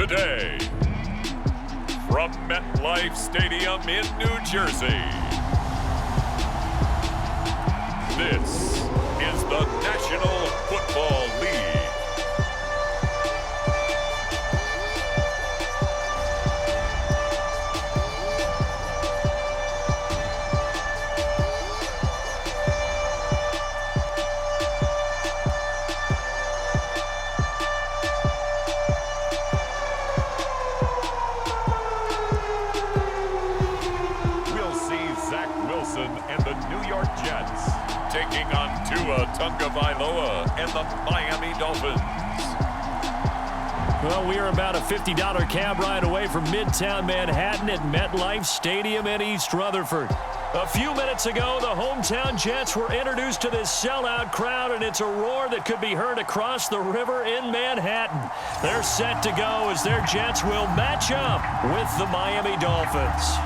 Today, from MetLife Stadium in New Jersey, this is the National Football League. And the New York Jets taking on Tagovailoa and the Miami Dolphins. Well, we are about a $50 cab ride away from Midtown Manhattan at MetLife Stadium in East Rutherford. A few minutes ago, the hometown Jets were introduced to this sellout crowd, and it's a roar that could be heard across the river in Manhattan. They're set to go as their Jets will match up with the Miami Dolphins.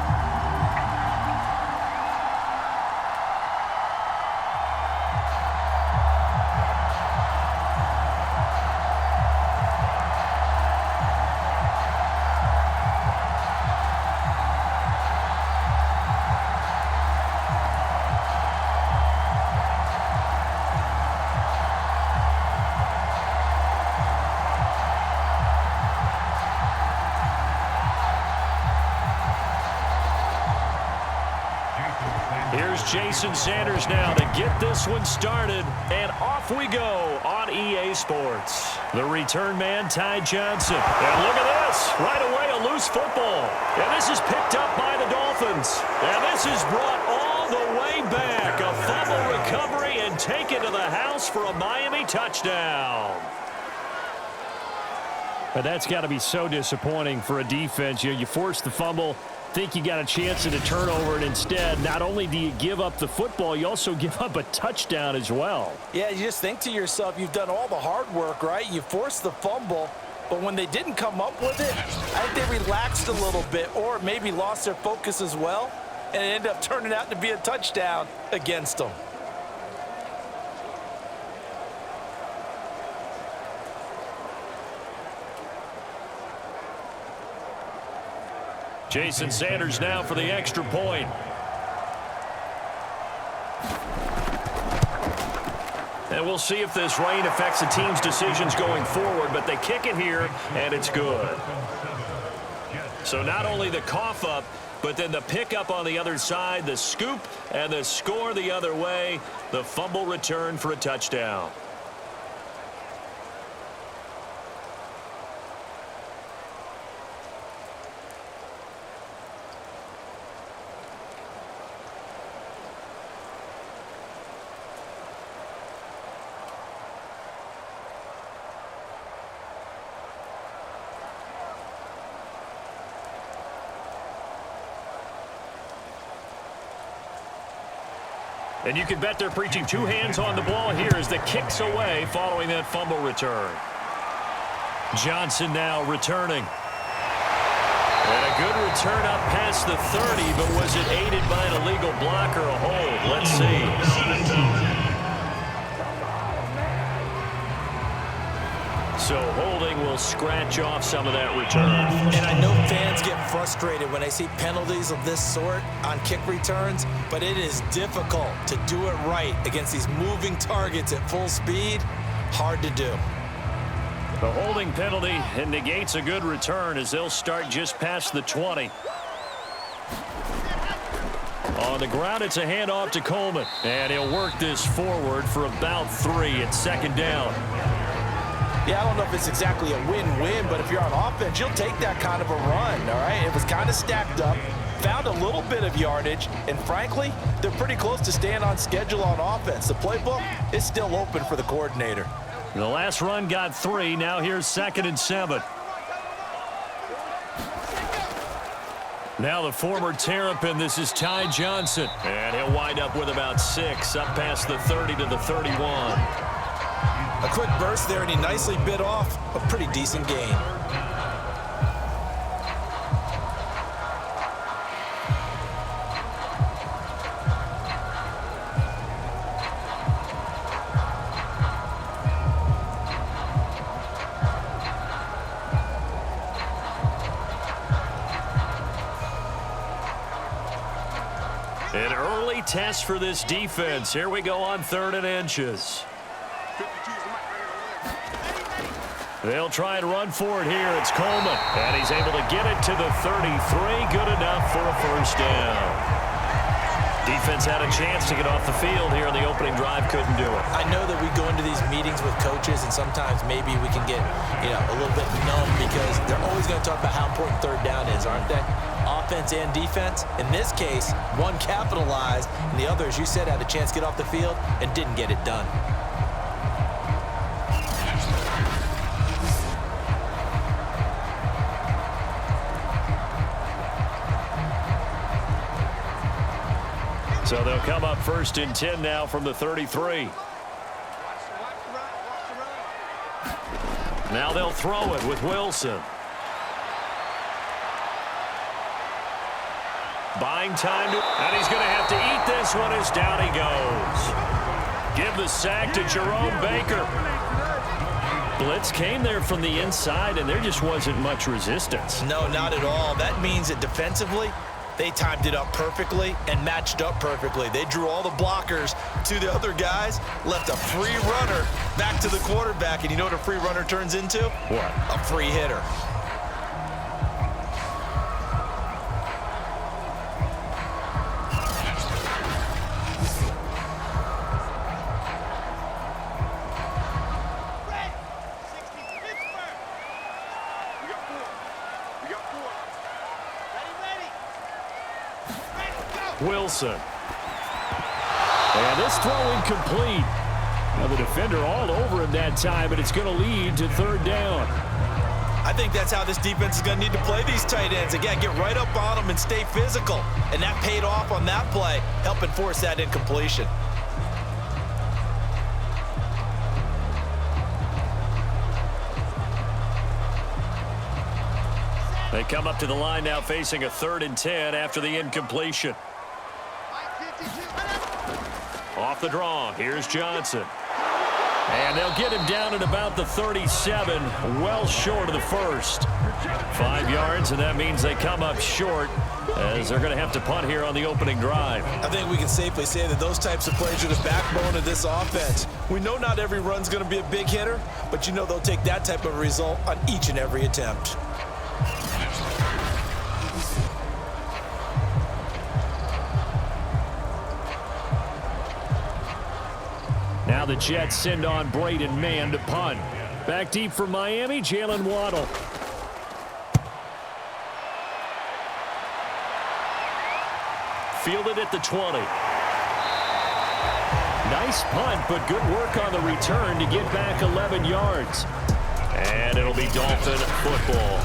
Here's Jason Sanders now to get this one started, and off we go on EA Sports. The return man, Ty Johnson. And look at this. Right away, a loose football. And this is picked up by the Dolphins. And this is brought all the way back. A fumble recovery and taken to the house for a Miami touchdown. But that's got to be so disappointing for a defense. You force the fumble, think you got a chance at a turnover, and instead, not only do you give up the football, you also give up a touchdown as well. Yeah, you just think to yourself, you've done all the hard work, right? You forced the fumble, but when they didn't come up with it, I think they relaxed a little bit or maybe lost their focus as well, and it ended up turning out to be a touchdown against them. Jason Sanders now for the extra point. And we'll see if this rain affects the team's decisions going forward, but they kick it here, and it's good. So not only the cough up, but then the pickup on the other side, the scoop, and the score the other way, the fumble return for a touchdown. And you can bet they're preaching two hands on the ball here as the kick's away following that fumble return. Johnson now returning. And a good return up past the 30, but was it aided by an illegal block or a hold? Let's see. So holding will scratch off some of that return. And I know fans get frustrated when they see penalties of this sort on kick returns, but it is difficult to do it right against these moving targets at full speed. Hard to do. The holding penalty negates a good return as they'll start just past the 20. On the ground, it's a handoff to Coleman. And he'll work this forward for about 3 at second down. Yeah, I don't know if it's exactly a win-win, but if you're on offense, you'll take that kind of a run, all right? It was kind of stacked up, found a little bit of yardage, and frankly, they're pretty close to staying on schedule on offense. The playbook is still open for the coordinator. The last run got 3. Now here's 2nd and 7. Now the former Terrapin, this is Ty Johnson. And he'll wind up with about 6, up past the 30 to the 31. A quick burst there, and he nicely bit off a pretty decent gain. great test for this defense. Here we go on 3rd and inches. They'll try and run for it here. It's Coleman, and he's able to get it to the 33. Good enough for a first down. Defense had a chance to get off the field here in the opening drive. Couldn't do it. I know that we go into these meetings with coaches, and sometimes maybe we can get, a little bit numb because they're always going to talk about how important 3rd down is, aren't they? Offense and defense. In this case, one capitalized, and the other, as you said, had a chance to get off the field and didn't get it done. So they'll come up 1st and 10 now from the 33. Now they'll throw it with Wilson. Buying time, and he's going to have to eat this one as down he goes. Give the sack to Jerome Baker. Blitz came there from the inside, and there just wasn't much resistance. No, not at all. That means that defensively, they timed it up perfectly and matched up perfectly. They drew all the blockers to the other guys, left a free runner back to the quarterback. And you know what a free runner turns into? What? A free hitter. Wilson. And this throw incomplete. Now the defender all over him that time, and it's going to lead to 3rd down. I think that's how this defense is going to need to play these tight ends. Again, get right up on them and stay physical. And that paid off on that play, helping force that incompletion. They come up to the line now facing a 3rd and 10 after the incompletion. Off the draw, here's Johnson. And they'll get him down at about the 37, well short of the first. 5 yards, and that means they come up short as they're going to have to punt here on the opening drive. I think we can safely say that those types of plays are the backbone of this offense. We know not every run's going to be a big hitter, but you know they'll take that type of result on each and every attempt. Now the Jets send on Braden Mann to punt. Back deep for Miami, Jalen Waddle. Fielded at the 20. Nice punt, but good work on the return to get back 11 yards. And it'll be Dolphin football.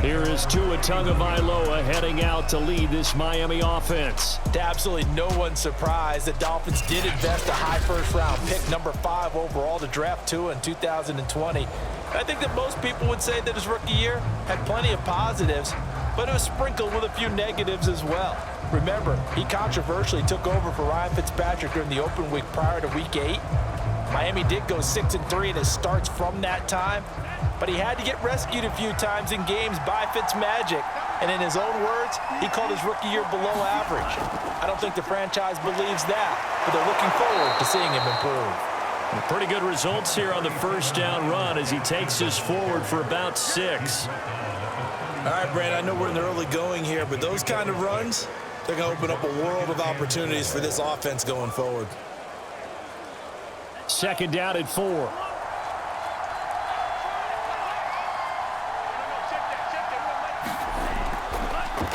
Here is Tua Tagovailoa heading out to lead this Miami offense. To absolutely no one's surprise, the Dolphins did invest a high first-round pick, number 5 overall, to draft Tua in 2020. I think that most people would say that his rookie year had plenty of positives, but it was sprinkled with a few negatives as well. Remember, he controversially took over for Ryan Fitzpatrick during the open week prior to Week 8. Miami did go 6-3 in his starts from that time, but he had to get rescued a few times in games by Fitzmagic. And in his own words, he called his rookie year below average. I don't think the franchise believes that, but they're looking forward to seeing him improve. Pretty good results here on the first down run as he takes us forward for about 6. All right, Brad, I know we're in the early going here, but those kind of runs, they're going to open up a world of opportunities for this offense going forward. 2nd down at 4.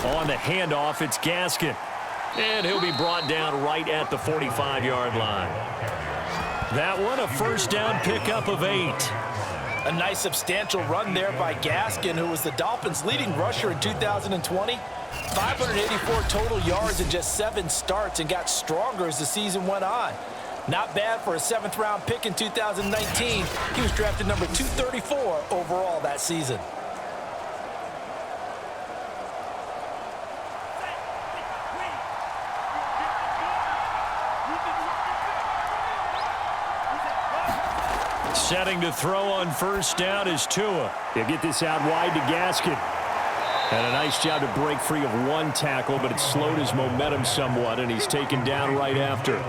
On the handoff, it's Gaskin. And he'll be brought down right at the 45-yard line. That one, a first down pickup of 8. A nice substantial run there by Gaskin, who was the Dolphins' leading rusher in 2020. 584 total yards in just 7 starts and got stronger as the season went on. Not bad for a 7th-round pick in 2019. He was drafted number 234 overall that season. Setting to throw on first down is Tua. He'll get this out wide to Gaskin. And a nice job to break free of one tackle, but it slowed his momentum somewhat, and he's taken down right after.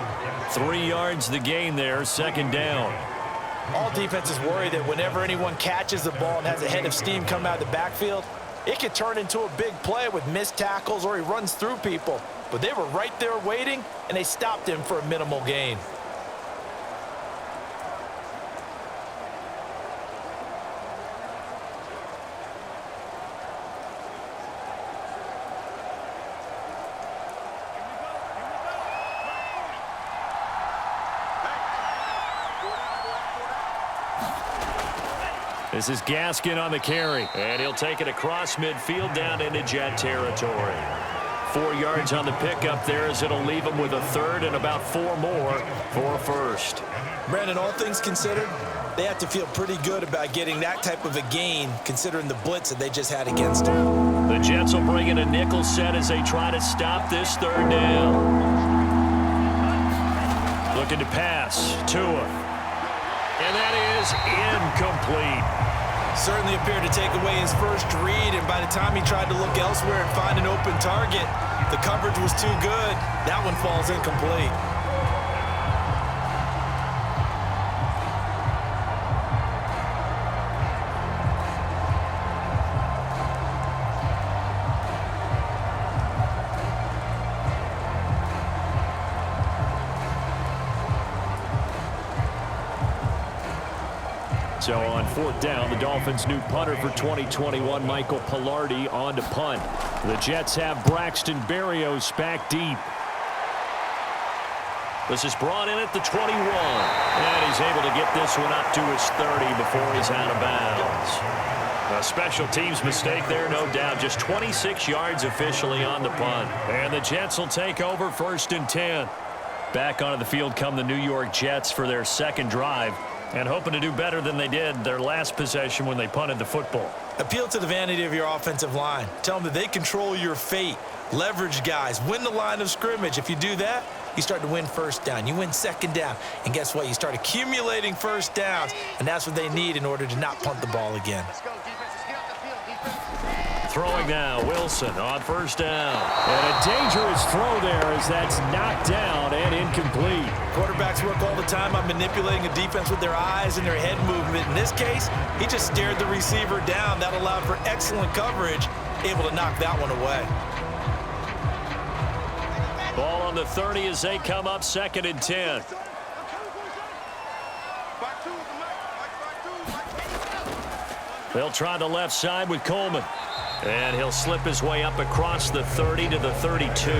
3 yards the gain there, second down. All defenses worry that whenever anyone catches the ball and has a head of steam come out of the backfield, it can turn into a big play with missed tackles or he runs through people. But they were right there waiting, and they stopped him for a minimal gain. This is Gaskin on the carry, and he'll take it across midfield down into Jet territory. 4 yards on the pickup there as it'll leave him with a third and about 4 more for first. Brandon, all things considered, they have to feel pretty good about getting that type of a gain considering the blitz that they just had against them. The Jets will bring in a nickel set as they try to stop this third down. Looking to pass, Tua. And that is incomplete. Certainly appeared to take away his first read, and by the time he tried to look elsewhere and find an open target, the coverage was too good. That one falls incomplete. So on fourth down, the Dolphins' new punter for 2021, Michael Pilardi, on to punt. The Jets have Braxton Berrios back deep. This is brought in at the 21. And he's able to get this one up to his 30 before he's out of bounds. A special teams mistake there, no doubt. Just 26 yards officially on the punt. And the Jets will take over first and 10. Back onto the field come the New York Jets for their second drive, and hoping to do better than they did their last possession when they punted the football. Appeal to the vanity of your offensive line. Tell them that they control your fate. Leverage guys. Win the line of scrimmage. If you do that, you start to win first down. You win second down. And guess what? You start accumulating first downs, and that's what they need in order to not punt the ball again. Throwing now, Wilson on first down. And a dangerous throw there as that's knocked down and incomplete. Quarterbacks work all the time on manipulating a defense with their eyes and their head movement. In this case, he just stared the receiver down. That allowed for excellent coverage, able to knock that one away. Ball on the 30 as they come up second and 10. They'll try the left side with Coleman. And he'll slip his way up across the 30 to the 32.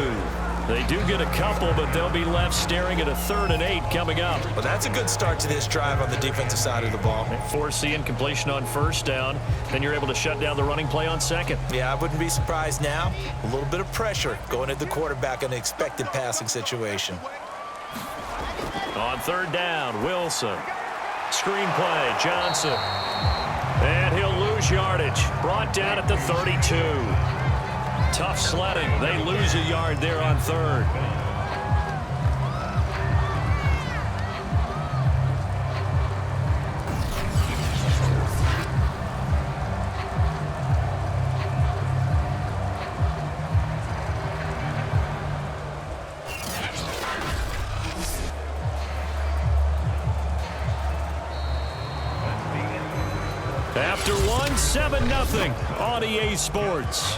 They do get a couple, but they'll be left staring at a 3rd and 8 coming up. Well, that's a good start to this drive on the defensive side of the ball. Force the incompletion on first down, then you're able to shut down the running play on second. Yeah, I wouldn't be surprised now. A little bit of pressure going at the quarterback in an expected passing situation. On third down, Wilson. Screen play, Johnson. And he'll lose yardage. Brought down at the 32. Tough sledding. They lose a yard there on third. After one, 7-0 on EA Sports.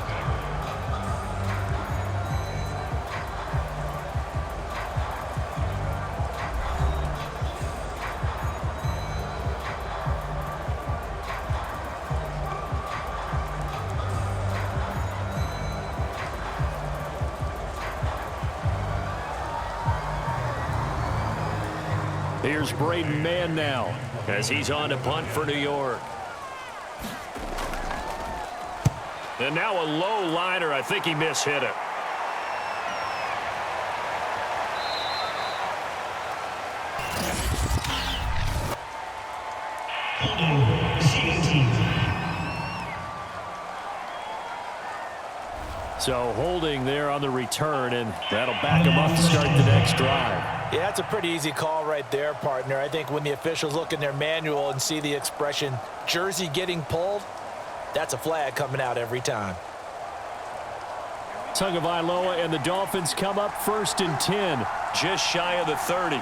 Here's Braden Mann now as he's on to punt for New York. And now a low liner. I think he mishit it. So holding there on the return, and that'll back him up to start the next drive. Yeah, that's a pretty easy call right there, partner. I think when the officials look in their manual and see the expression jersey getting pulled, that's a flag coming out every time. Tagovailoa and the Dolphins come up 1st and 10, just shy of the 30.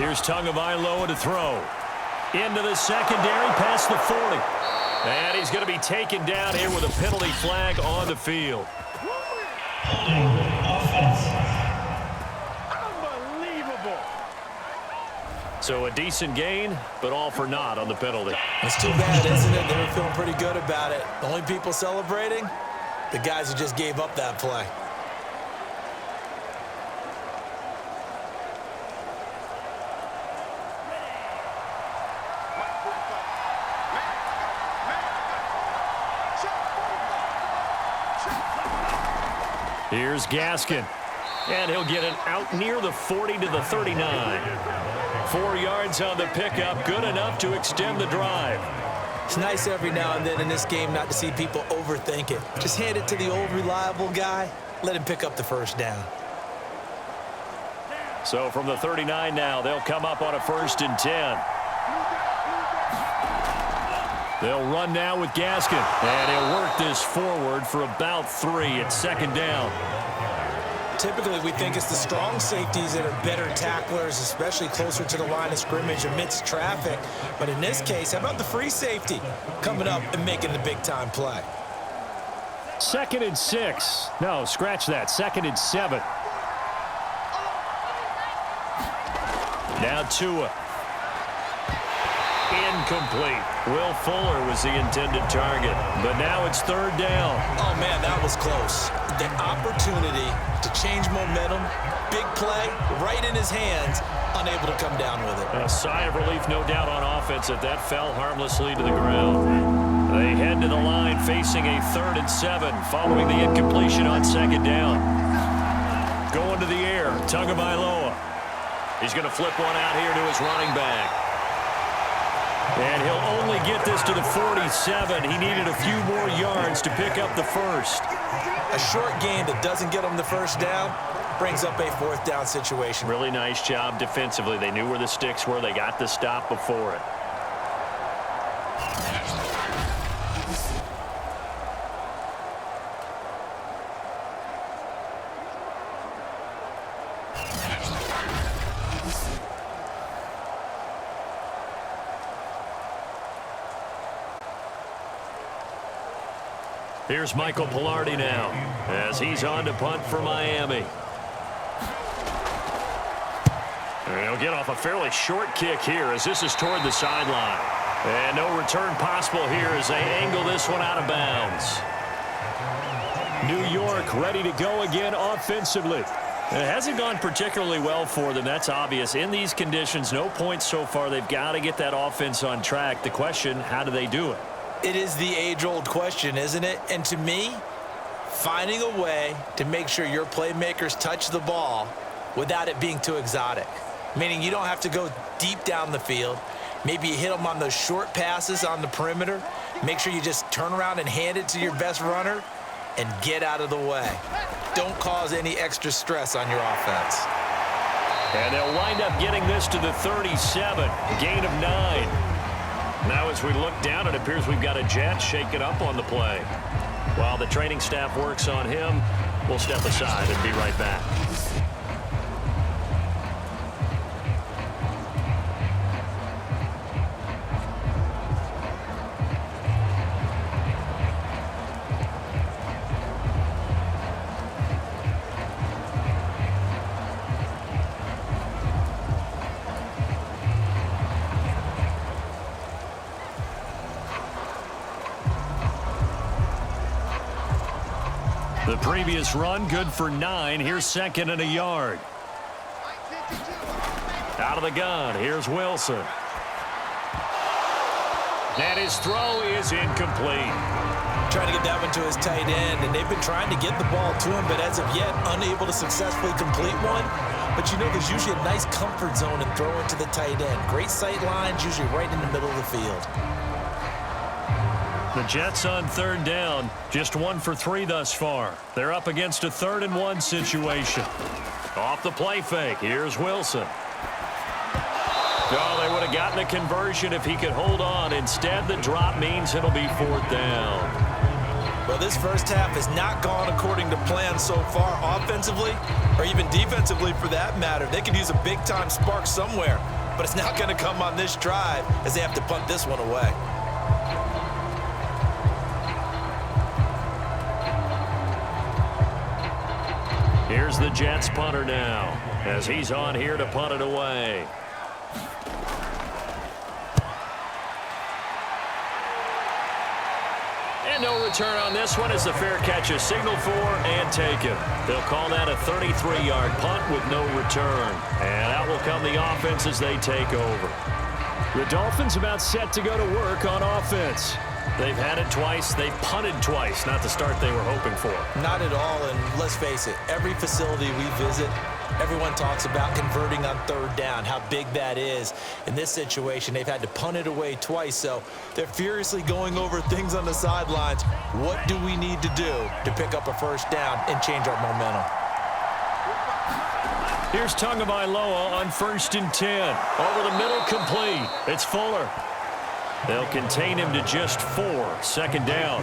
Here's Tagovailoa to throw. Into the secondary, past the 40. And he's going to be taken down here with a penalty flag on the field. Unbelievable. So a decent gain, but all for naught on the penalty. It's too bad, isn't it? They were feeling pretty good about it. The only people celebrating, the guys who just gave up that play. Here's Gaskin. And he'll get it out near the 40 to the 39. 4 yards on the pickup, good enough to extend the drive. It's nice every now and then in this game not to see people overthink it. Just hand it to the old reliable guy. Let him pick up the first down. So from the 39 now, they'll come up on a 1st and 10. They'll run now with Gaskin. And he'll work this forward for about 3 at 2nd down. Typically, we think it's the strong safeties that are better tacklers, especially closer to the line of scrimmage amidst traffic. But in this case, how about the free safety coming up and making the big-time play? 2nd and 6. No, scratch that. 2nd and 7. Now Tua. Incomplete. Will Fuller was the intended target, but now it's 3rd down. Oh, man, that was close. The opportunity to change momentum, big play, right in his hands, unable to come down with it. A sigh of relief, no doubt, on offense that fell harmlessly to the ground. They head to the line facing a 3rd and 7 following the incompletion on 2nd down. Going to the air, Tagovailoa. He's going to flip one out here to his running back. And he'll only get this to the 47. He needed a few more yards to pick up the first. A short game that doesn't get him the first down brings up a 4th down situation. Really nice job defensively. They knew where the sticks were. They got the stop before it. Here's Michael Pilardi now as he's on to punt for Miami. And he'll get off a fairly short kick here as this is toward the sideline. And no return possible here as they angle this one out of bounds. New York ready to go again offensively. It hasn't gone particularly well for them. That's obvious. In these conditions, no points so far. They've got to get that offense on track. The question, how do they do it? It is the age-old question, isn't it? And to me, finding a way to make sure your playmakers touch the ball without it being too exotic. Meaning you don't have to go deep down the field. Maybe you hit them on those short passes on the perimeter. Make sure you just turn around and hand it to your best runner and get out of the way. Don't cause any extra stress on your offense. And they'll wind up getting this to the 37, gain of 9. Now as we look down, it appears we've got a Jet shaken up on the play. While the training staff works on him, we'll step aside and be right back. The previous run, good for 9. Here's 2nd and a yard. Out of the gun, here's Wilson. And his throw is incomplete. Trying to get that one to his tight end, and they've been trying to get the ball to him, but as of yet, unable to successfully complete one. But you know, there's usually a nice comfort zone in throwing to the tight end. Great sight lines, usually right in the middle of the field. The Jets on 3rd down, just 1 for 3 thus far. They're up against a 3rd and 1 situation. Off the play fake, here's Wilson. Oh, they would have gotten a conversion if he could hold on. Instead, the drop means it'll be 4th down. Well, this first half has not gone according to plan so far offensively or even defensively for that matter. They could use a big-time spark somewhere, but it's not going to come on this drive as they have to punt this one away. Here's the Jets punter now as he's on here to punt it away. And no return on this one as the fair catch is signaled for and taken. They'll call that a 33-yard punt with no return. And out will come the offense as they take over. The Dolphins about set to go to work on offense. They've had it twice. They've punted twice. Not the start they were hoping for. Not at all, and let's face it, every facility we visit, everyone talks about converting on third down, how big that is. In this situation, they've had to punt it away twice, so they're furiously going over things on the sidelines. What do we need to do to pick up a first down and change our momentum? Here's Tagovailoa on 1st and 10. Over the middle, complete. It's Fuller. They'll contain him to just 4. 2nd down.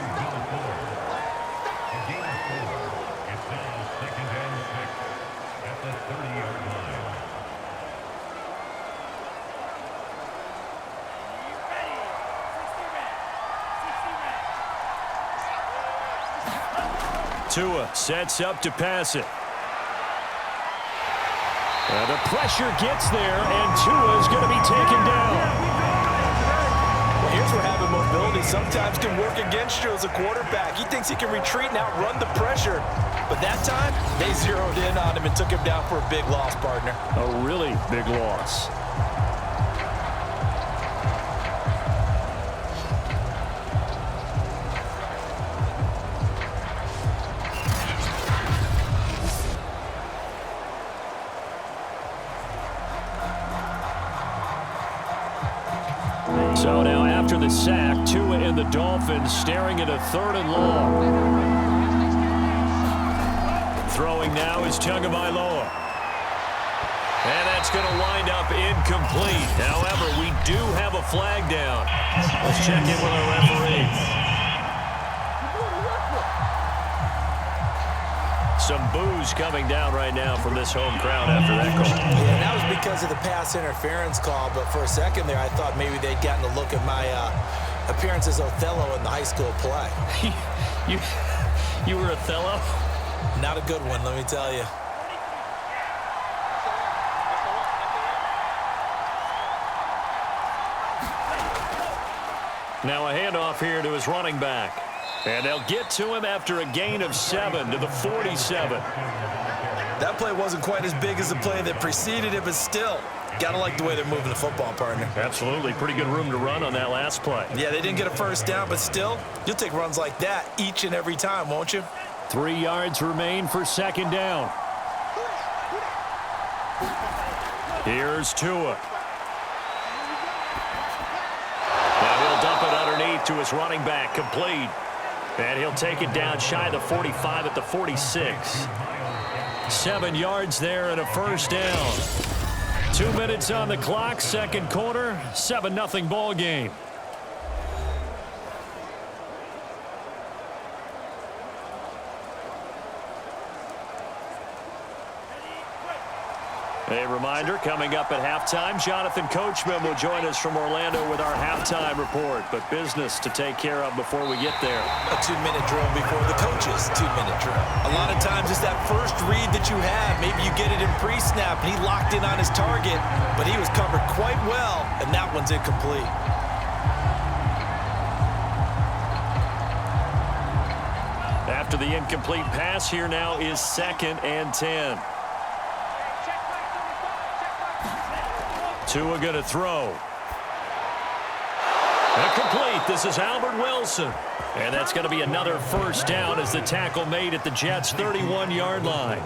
Tua sets up to pass it. The pressure gets there, and Tua is going to be taken down. Well, here's where having mobility sometimes can work against you as a quarterback. He thinks he can retreat and outrun the pressure. But that time, they zeroed in on him and took him down for a big loss, partner. A really big loss. So now after the sack, Tua and the Dolphins staring at a 3rd and long. Throwing now is Tagovailoa. And that's going to wind up incomplete. However, we do have a flag down. Let's check in with our referee. Some boos coming down right now from this home crowd after that call. Yeah, and that was because of the pass interference call, but for a second there I thought maybe they'd gotten a look at my appearance as Othello in the high school play. You were Othello? Not a good one, let me tell you. Now a handoff here to his running back. And they'll get to him after a gain of 7 to the 47. That play wasn't quite as big as the play that preceded it, but still, gotta like the way they're moving the football, partner. Absolutely. Pretty good room to run on that last play. Yeah, they didn't get a first down, but still, you'll take runs like that each and every time, won't you? 3 yards remain for 2nd down. Here's Tua. Now he'll dump it underneath to his running back, complete. And he'll take it down shy of the 45 at the 46. 7 yards there and a first down. 2 minutes on the clock, 2nd quarter, 7-0 ball game. A reminder, coming up at halftime, Jonathan Coachman will join us from Orlando with our halftime report. But business to take care of before we get there. A 2-minute drill before the coach's 2-minute drill. A lot of times it's that first read that you have. Maybe you get it in pre-snap and he locked in on his target, but he was covered quite well, and that one's incomplete. After the incomplete pass, here now is 2nd and 10. Tua going to throw. And complete. This is Albert Wilson. And that's going to be another first down as the tackle made at the Jets' 31-yard line.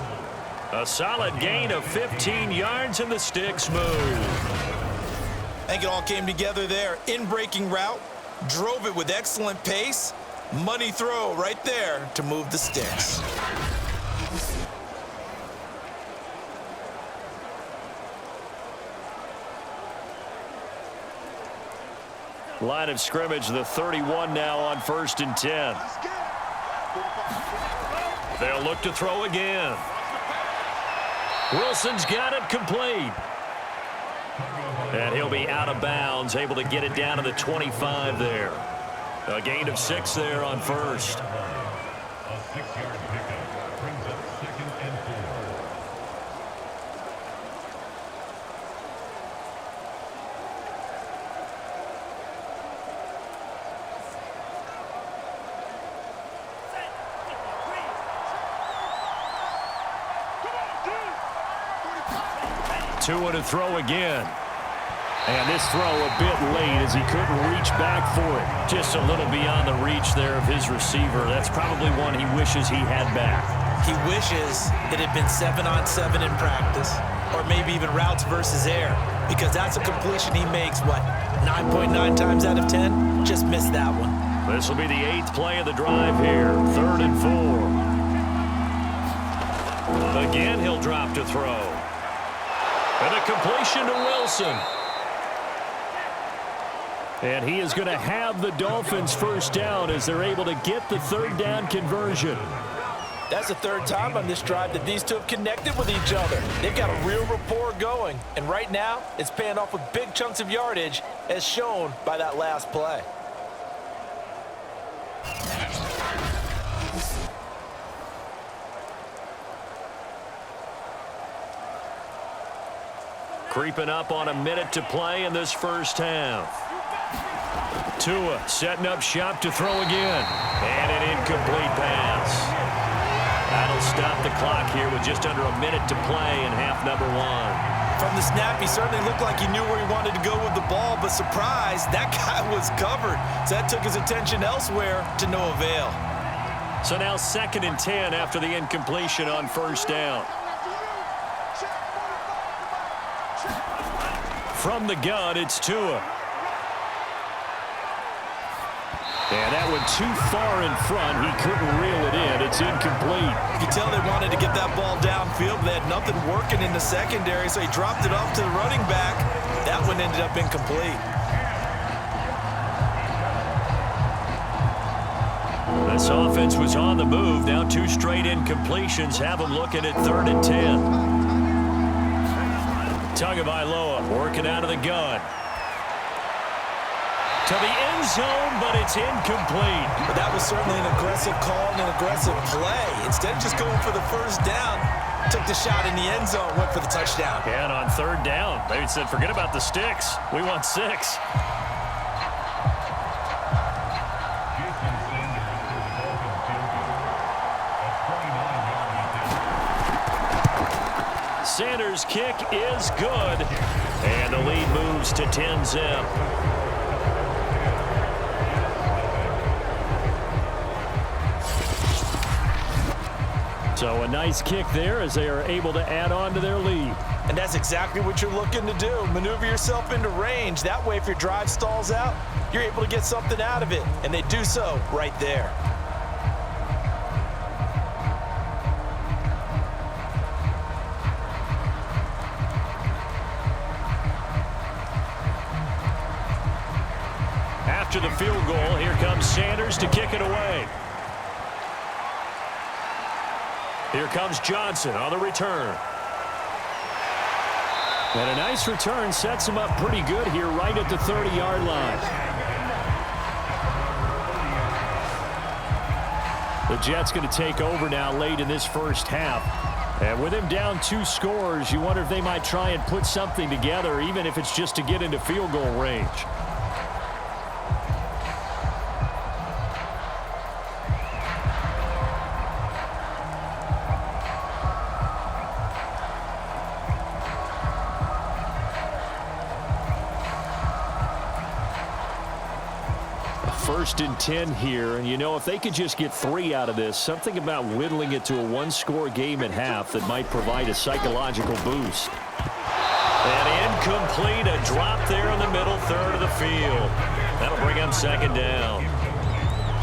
A solid gain of 15 yards and the sticks move. I think it all came together there. In-breaking route, drove it with excellent pace. Money throw right there to move the sticks. Line of scrimmage, the 31 now on 1st and 10. They'll look to throw again. Wilson's got it complete. And he'll be out of bounds, able to get it down to the 25 there. A gain of 6 there on first. A 6-yard pickup brings up 2nd and 4. Tua to throw again. And this throw a bit late as he couldn't reach back for it. Just a little beyond the reach there of his receiver. That's probably one he wishes he had back. He wishes it had been 7-on-7 in practice, or maybe even routes versus air, because that's a completion he makes, what, 9.9 times out of 10? Just missed that one. This will be the 8th play of the drive here. 3rd and 4. Again, he'll drop to throw. And a completion to Wilson. And he is going to have the Dolphins first down as they're able to get the 3rd down conversion. That's the 3rd time on this drive that these two have connected with each other. They've got a real rapport going. And right now, it's paying off with big chunks of yardage, as shown by that last play. Creeping up on a minute to play in this first half. Tua setting up shop to throw again. And an incomplete pass. That'll stop the clock here with just under a minute to play in half number 1. From the snap, he certainly looked like he knew where he wanted to go with the ball, but surprise, that guy was covered. So that took his attention elsewhere to no avail. So now 2nd and 10 after the incompletion on first down. From the gun, it's Tua. And that one too far in front. He couldn't reel it in. It's incomplete. You can tell they wanted to get that ball downfield. They had nothing working in the secondary, so he dropped it off to the running back. That one ended up incomplete. This offense was on the move. Now 2 straight incompletions have them looking at 3rd and 10. Tagovailoa working out of the gun. To the end zone, but it's incomplete. But that was certainly an aggressive call and an aggressive play. Instead of just going for the first down, took the shot in the end zone, went for the touchdown. And on 3rd down, they said, forget about the sticks. We want 6. Sanders' kick is good. And the lead moves to 10-zip. So a nice kick there as they are able to add on to their lead. And that's exactly what you're looking to do. Maneuver yourself into range. That way, if your drive stalls out, you're able to get something out of it. And they do so right there. After the field goal, here comes Sanders to kick it away. Here comes Johnson on the return. And a nice return sets him up pretty good here right at the 30-yard line. The Jets going to take over now late in this first half. And with him down 2 scores, you wonder if they might try and put something together, even if it's just to get into field goal range. First and 10 here, and you know, if they could just get 3 out of this, something about whittling it to a 1-score game at half that might provide a psychological boost. And incomplete, a drop there in the middle third of the field. That'll bring him 2nd down.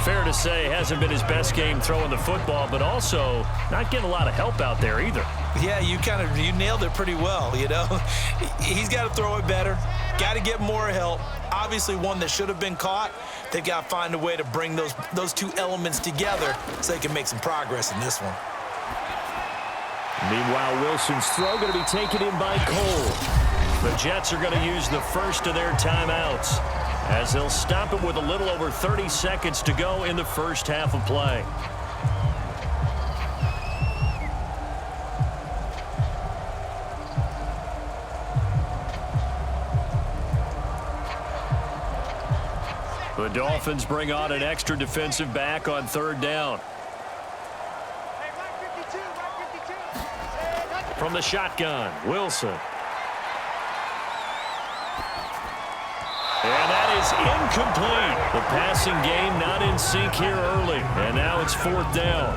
Fair to say, hasn't been his best game throwing the football, but also not getting a lot of help out there either. Yeah, you nailed it pretty well, you know. He's got to throw it better, got to get more help. obviously one that should have been caught. They've got to find a way to bring those two elements together so they can make some progress in this one. Meanwhile, Wilson's throw going to be taken in by Cole. The Jets are going to use the first of their timeouts as they'll stop it with a little over 30 seconds to go in the first half of play. The Dolphins bring on an extra defensive back on third down. From the shotgun, Wilson. And that is incomplete. The passing game not in sync here early. And now it's fourth down.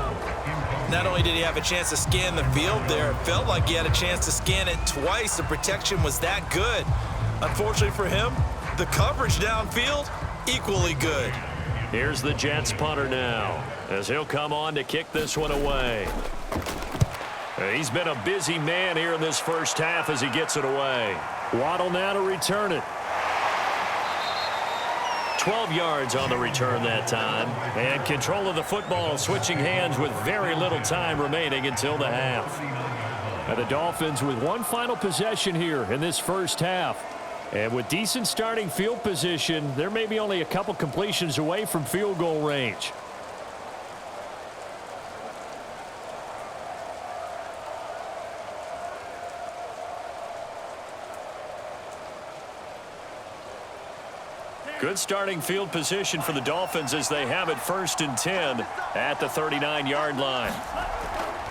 Not only did he have a chance to scan the field there, it felt like he had a chance to scan it twice. The protection was that good. Unfortunately for him, the coverage downfield, equally good. Here's the Jets punter now as he'll come on to kick this one away. He's been a busy man here in this first half as he gets it away. Waddle now to return it. 12 yards on the return that time. And control of the football switching hands with very little time remaining until the half. And the Dolphins with one final possession here in this first half. And with decent starting field position, there may be only a couple completions away from field goal range. Good starting field position for the Dolphins as they have it 1st and 10 at the 39-yard line.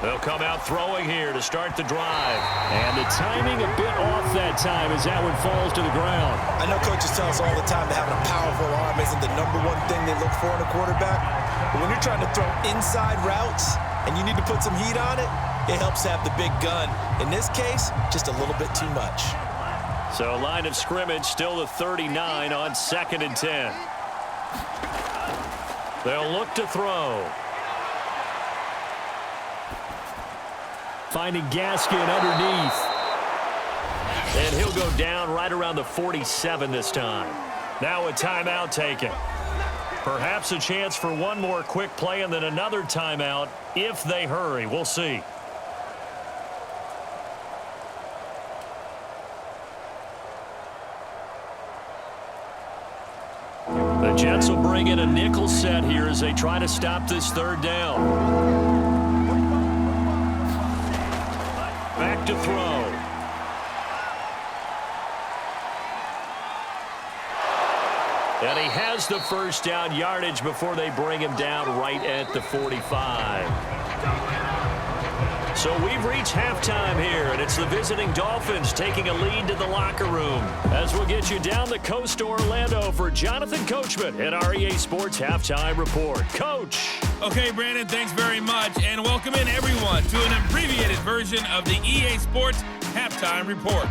They'll come out throwing here to start the drive. And the timing a bit off that time as that one falls to the ground. I know coaches tell us all the time that having a powerful arm isn't the #1 thing they look for in a quarterback. But when you're trying to throw inside routes and you need to put some heat on it, it helps have the big gun. In this case, just a little bit too much. So line of scrimmage still the 39 on 2nd and 10. They'll look to throw. Finding Gaskin underneath. And he'll go down right around the 47 this time. Now a timeout taken. Perhaps a chance for one more quick play and then another timeout if they hurry. We'll see. The Jets will bring in a nickel set here as they try to stop this third down. Back to throw. And he has the first down yardage before they bring him down right at the 45. So we've reached halftime here, and it's the visiting Dolphins taking a lead to the locker room. As we'll get you down the coast to Orlando for Jonathan Coachman at our EA Sports Halftime Report. Coach. Okay, Brandon, thanks very much, and welcome in everyone to an abbreviated version of the EA Sports Halftime Report.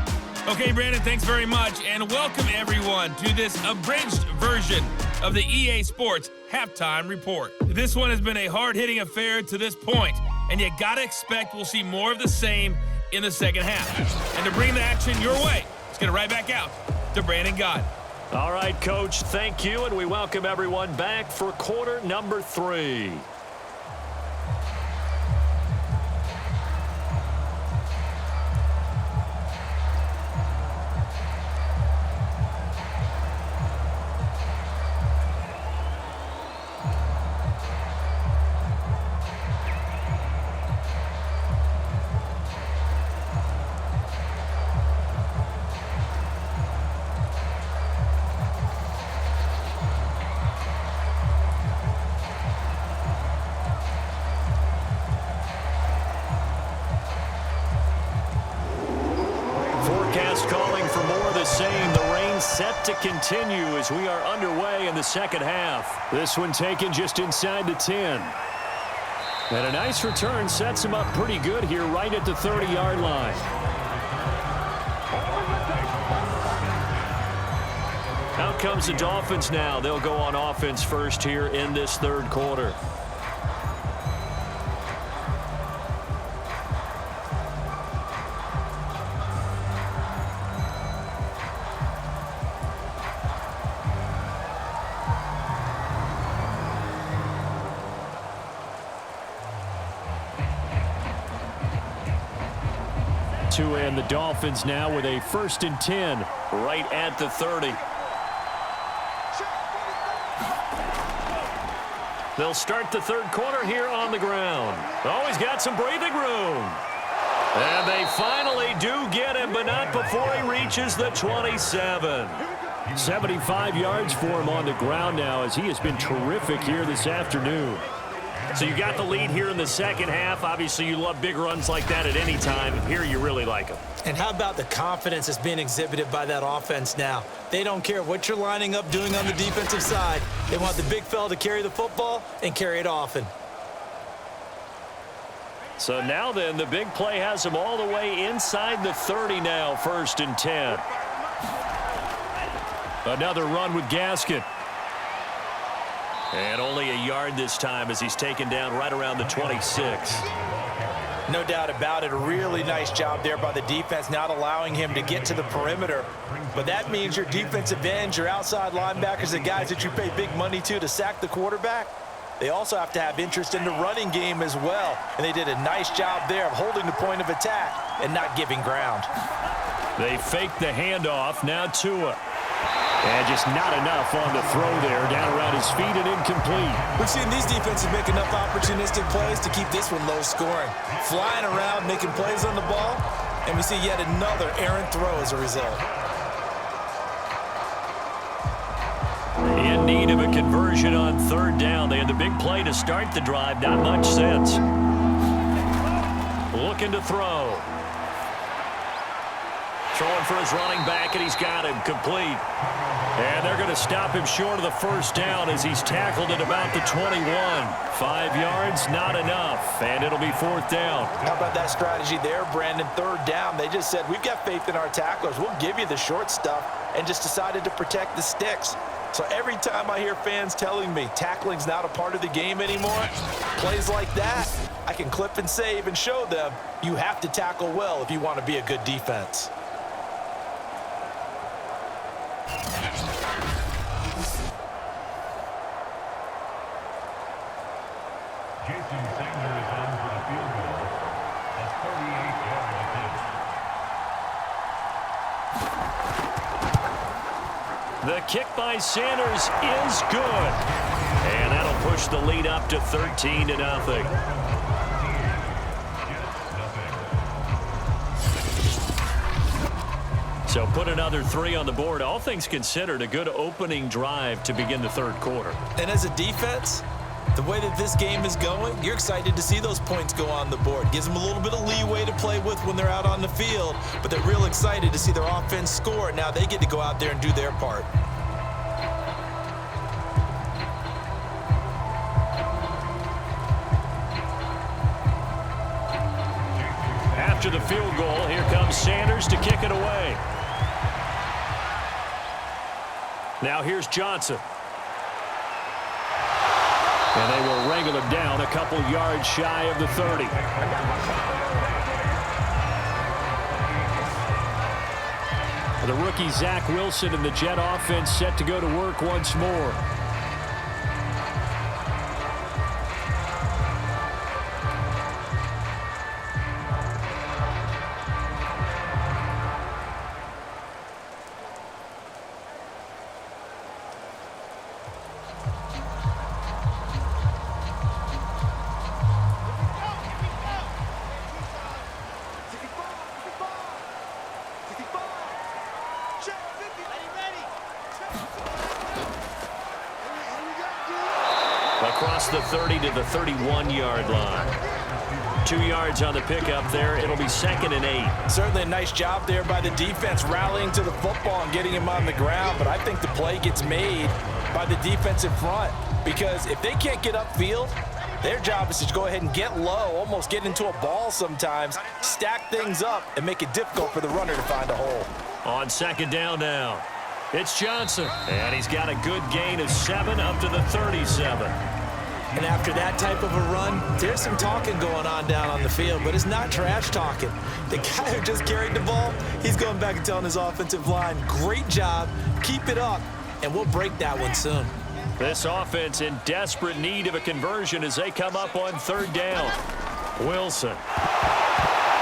Okay, Brandon, thanks very much, and welcome everyone to this abridged version of the EA Sports Halftime Report. This one has been a hard-hitting affair to this point, and you gotta expect we'll see more of the same in the second half. And to bring the action your way, let's get it right back out to Brandon Gott. All right, Coach, thank you, and we welcome everyone back for quarter number 3. Calling for more of the same. The rain set to continue as we are underway in the second half. This one taken just inside the 10. And a nice return sets him up pretty good here right at the 30-yard line. Out comes the Dolphins now. They'll go on offense first here in this third quarter. Tua and the Dolphins now with a 1st and 10 right at the 30. They'll start the third quarter here on the ground. Oh, he's got some breathing room. And they finally do get him, but not before he reaches the 27. 75 yards for him on the ground now, as he has been terrific here this afternoon. So you got the lead here in the second half. Obviously, you love big runs like that at any time. Here you really like them. And how about the confidence that's being exhibited by that offense now? They don't care what you're lining up doing on the defensive side. They want the big fella to carry the football and carry it often. So now then, the big play has him all the way inside the 30 now, 1st and 10. Another run with Gaskin. And only a yard this time as he's taken down right around the 26. No doubt about it. A really nice job there by the defense, not allowing him to get to the perimeter. But that means your defensive ends, your outside linebackers, the guys that you pay big money to sack the quarterback, they also have to have interest in the running game as well. And they did a nice job there of holding the point of attack and not giving ground. They fake the handoff. Now Tua. And just not enough on the throw there. Down around his feet and incomplete. We've seen these defenses make enough opportunistic plays to keep this one low scoring. Flying around, making plays on the ball. And we see yet another errant throw as a result. In need of a conversion on 3rd down. They had the big play to start the drive. Not much sense. Looking to throw. Throwing for his running back, and he's got him complete. And they're going to stop him short of the 1st down as he's tackled at about the 21. 5 yards, not enough, and it'll be 4th down. How about that strategy there, Brandon? 3rd down, they just said, we've got faith in our tacklers. We'll give you the short stuff, and just decided to protect the sticks. So every time I hear fans telling me tackling's not a part of the game anymore, plays like that, I can clip and save and show them you have to tackle well if you want to be a good defense. Jason Sanders on for the field goal. A 38-yard attempt. The kick by Sanders is good. And that'll push the lead up to 13-0. So put another 3 on the board. All things considered, a good opening drive to begin the 3rd quarter. And as a defense, the way that this game is going, you're excited to see those points go on the board. Gives them a little bit of leeway to play with when they're out on the field, but they're real excited to see their offense score. Now they get to go out there and do their part. After the field goal, here comes Sanders to kick it away. Now here's Johnson. And they will wrangle him down a couple yards shy of the 30. The rookie Zach Wilson and the Jet offense set to go to work once more. Across the 30 to the 31-yard line. 2 yards on the pickup there. It'll be 2nd and 8. Certainly a nice job there by the defense rallying to the football and getting him on the ground, but I think the play gets made by the defensive front because if they can't get upfield, their job is to go ahead and get low, almost get into a ball sometimes, stack things up, and make it difficult for the runner to find a hole. On 2nd down now, it's Johnson, and he's got a good gain of 7 up to the 37. And after that type of a run, there's some talking going on down on the field, but it's not trash talking. The guy who just carried the ball, he's going back and telling his offensive line, great job, keep it up, and we'll break that one soon. This offense in desperate need of a conversion as they come up on 3rd down. Wilson.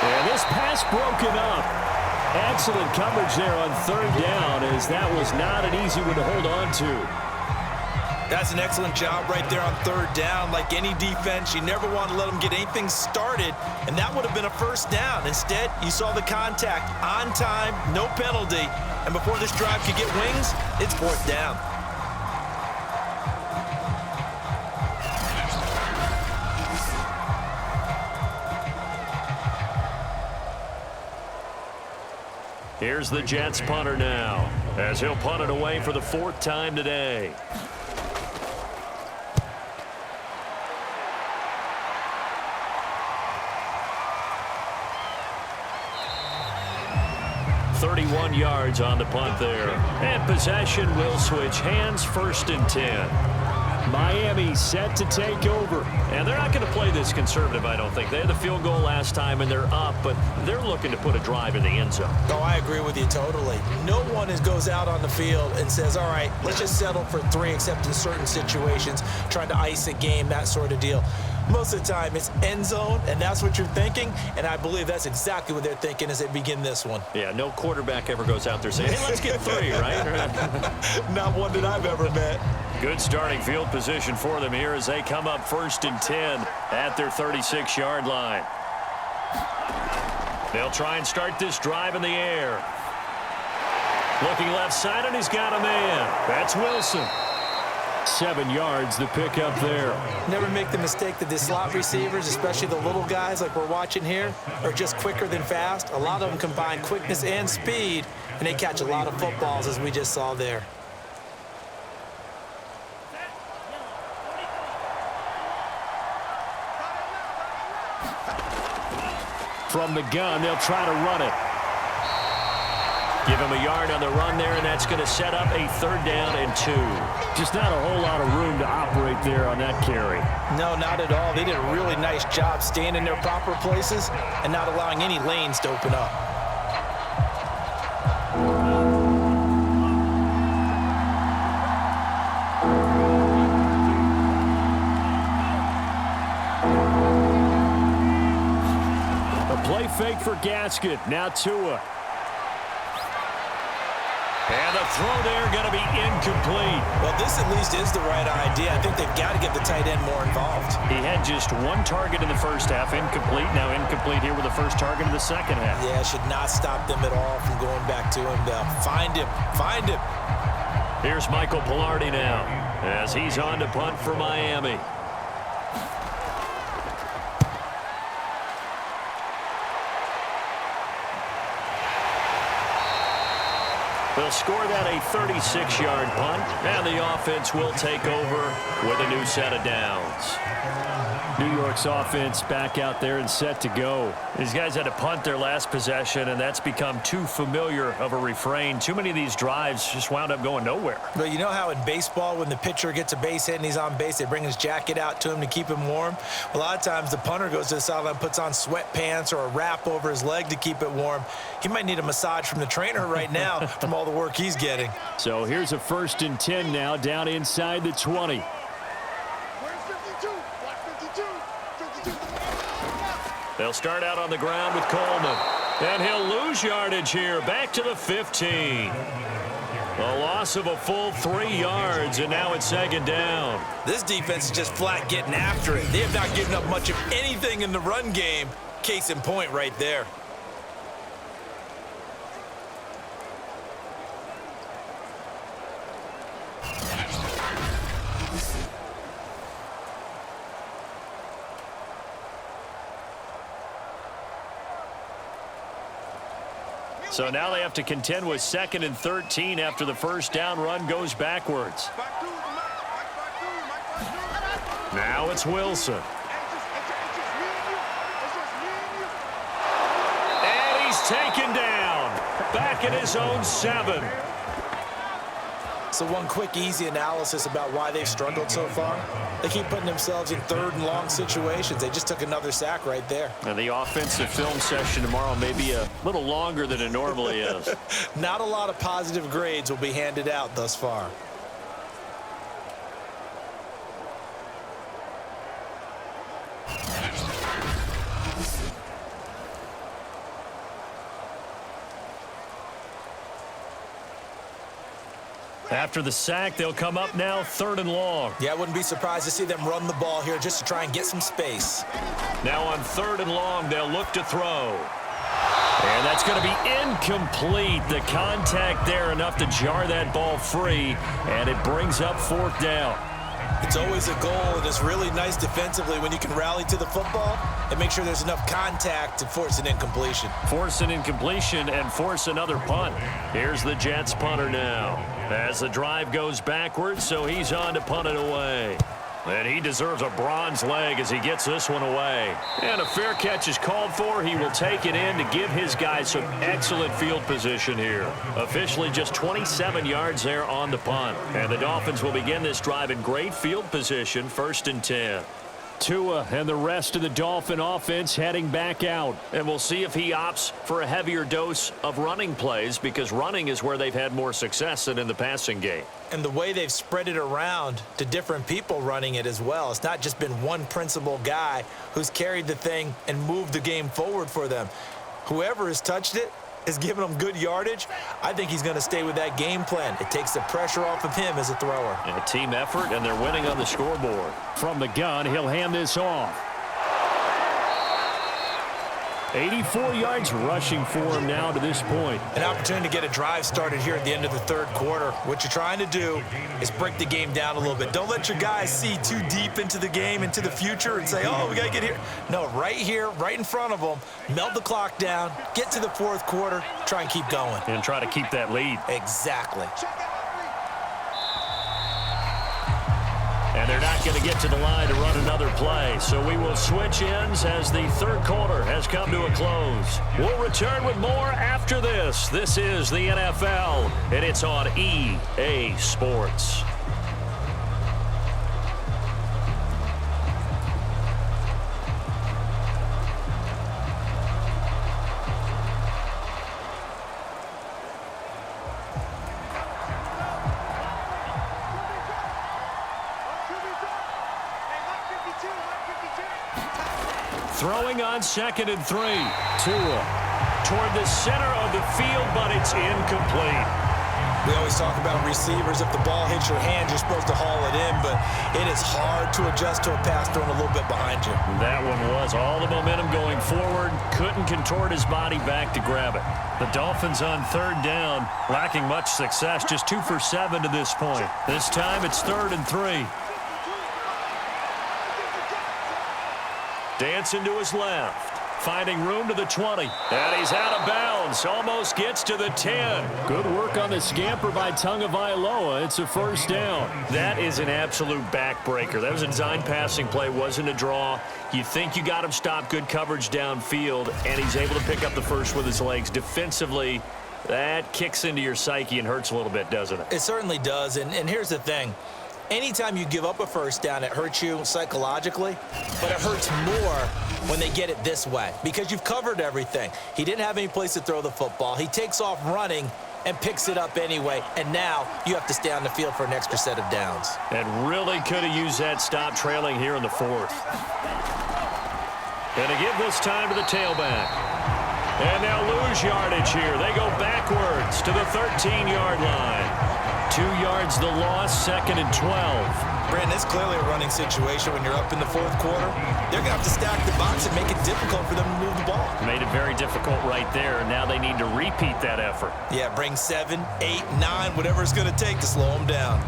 And this pass broken up. Excellent coverage there on third down, as that was not an easy one to hold on to. That's an excellent job right there on third down. Like any defense, you never want to let them get anything started, and that would have been a first down. Instead, you saw the contact on time, no penalty, and before this drive could get wings, it's fourth down. Here's the Jets punter now, as he'll punt it away for the fourth time today. "31 yards on the punt there. And possession will switch hands, 1st and 10. Miami set to take over. And they're not going to play this conservative, I don't think. They had the field goal last time, and they're up, but they're looking to put a drive in the end zone. Oh, I agree with you totally. No one goes out on the field and says, all right, let's just settle for 3, except in certain situations, trying to ice a game, that sort of deal. Most of the time, it's end zone, and that's what you're thinking, and I believe that's exactly what they're thinking as they begin this one. Yeah, no quarterback ever goes out there saying, hey, let's get 3, right? Not one that I've ever met. Good starting field position for them here as they come up 1st and 10 at their 36-yard line. They'll try and start this drive in the air. Looking left side, and he's got a man. That's Wilson. 7 yards, the pickup there. Never make the mistake that the slot receivers, especially the little guys like we're watching here, are just quicker than fast. A lot of them combine quickness and speed, and they catch a lot of footballs, as we just saw there. From the gun, they'll try to run it. Give him a yard on the run there, and that's going to set up a 3rd down and 2. Just not a whole lot of room to operate there on that carry. No, not at all. They did a really nice job staying in their proper places and not allowing any lanes to open up. Play fake for Gasket. Now Tua. And the throw there going to be incomplete. Well, this at least is the right idea. I think they've got to get the tight end more involved. He had just 1 target in the first half. Incomplete. Now incomplete here with the first target in the second half. Yeah, should not stop them at all from going back to him. Find him. Find him. Here's Michael Pilardi now as he's on to punt for Miami. They'll score that a 36-yard punt, and the offense will take over with a new set of downs. New York's offense back out there and set to go. These guys had to punt their last possession, and that's become too familiar of a refrain. Too many of these drives just wound up going nowhere. But you know how in baseball, when the pitcher gets a base hit and he's on base, they bring his jacket out to him to keep him warm? A lot of times the punter goes to the sideline, puts on sweatpants or a wrap over his leg to keep it warm. He might need a massage from the trainer right now from all the work he's getting. So here's a 1st and 10 now, down inside the 20. They'll start out on the ground with Coleman. And he'll lose yardage here, back to the 15. A loss of a full 3 yards, and now it's 2nd down. This defense is just flat getting after it. They have not given up much of anything in the run game. Case in point right there. So now they have to contend with 2nd and 13 after the first down run goes backwards. Now it's Wilson. And he's taken down. Back at his own 7. So one quick, easy analysis about why they've struggled so far. They keep putting themselves in 3rd and long situations. They just took another sack right there. And the offensive film session tomorrow may be a little longer than it normally is. Not a lot of positive grades will be handed out thus far. After the sack, they'll come up now 3rd and long. Yeah, I wouldn't be surprised to see them run the ball here just to try and get some space. Now on 3rd and long, they'll look to throw. And that's going to be incomplete. The contact there enough to jar that ball free, and it brings up 4th down. It's always a goal, and it's really nice defensively when you can rally to the football and make sure there's enough contact to force an incompletion. Force an incompletion and force another punt. Here's the Jets punter now. As the drive goes backwards, so he's on to punt it away. And he deserves a bronze leg as he gets this one away. And a fair catch is called for. He will take it in to give his guys some excellent field position here. Officially just 27 yards there on the punt. And the Dolphins will begin this drive in great field position, 1st and 10. Tua and the rest of the Dolphin offense heading back out. And we'll see if he opts for a heavier dose of running plays, because running is where they've had more success than in the passing game. And the way they've spread it around to different people running it as well. It's not just been one principal guy who's carried the thing and moved the game forward for them. Whoever has touched it is giving them good yardage. I think he's going to stay with that game plan. It takes the pressure off of him as a thrower. A team effort, and they're winning on the scoreboard. From the gun, he'll hand this off. 84 yards rushing for him now to this point. An opportunity to get a drive started here at the end of the 3rd quarter. What you're trying to do is break the game down a little bit. Don't let your guys see too deep into the game, into the future, and say, oh, we got to get here. No, right here, right in front of them, melt the clock down, get to the 4th quarter, try and keep going. And try to keep that lead. Exactly. And they're not going to get to the line to run another play. So we will switch ends as the 3rd quarter has come to a close. We'll return with more after this. This is the NFL, and it's on EA Sports. Throwing on 2nd and 3. Tua toward the center of the field, but it's incomplete. We always talk about receivers. If the ball hits your hand, you're supposed to haul it in, but it is hard to adjust to a pass thrown a little bit behind you. That one was all the momentum going forward. Couldn't contort his body back to grab it. The Dolphins on 3rd down, lacking much success, just 2 for 7 to this point. This time it's 3rd and 3. Dancing to his left, finding room to the 20, and he's out of bounds, almost gets to the 10. Good work on the scamper by Tagovailoa. It's a 1st down. That is an absolute backbreaker. That was a design passing play, wasn't a draw. You think you got him stopped, good coverage downfield, and he's able to pick up the first with his legs. Defensively, that kicks into your psyche and hurts a little bit, doesn't it? It certainly does, and here's the thing. Anytime you give up a 1st down, it hurts you psychologically, but it hurts more when they get it this way because you've covered everything. He didn't have any place to throw the football. He takes off running and picks it up anyway, and now you have to stay on the field for an extra set of downs. And really could have used that stop trailing here in the 4th. And to give this time to the tailback. And they'll lose yardage here. They go backwards to the 13-yard line. 2 yards the loss, 2nd and 12. Brandon, it's clearly a running situation when you're up in the 4th quarter. They're going to have to stack the box and make it difficult for them to move the ball. Made it very difficult right there. Now they need to repeat that effort. Yeah, bring 7, 8, 9, whatever it's going to take to slow them down.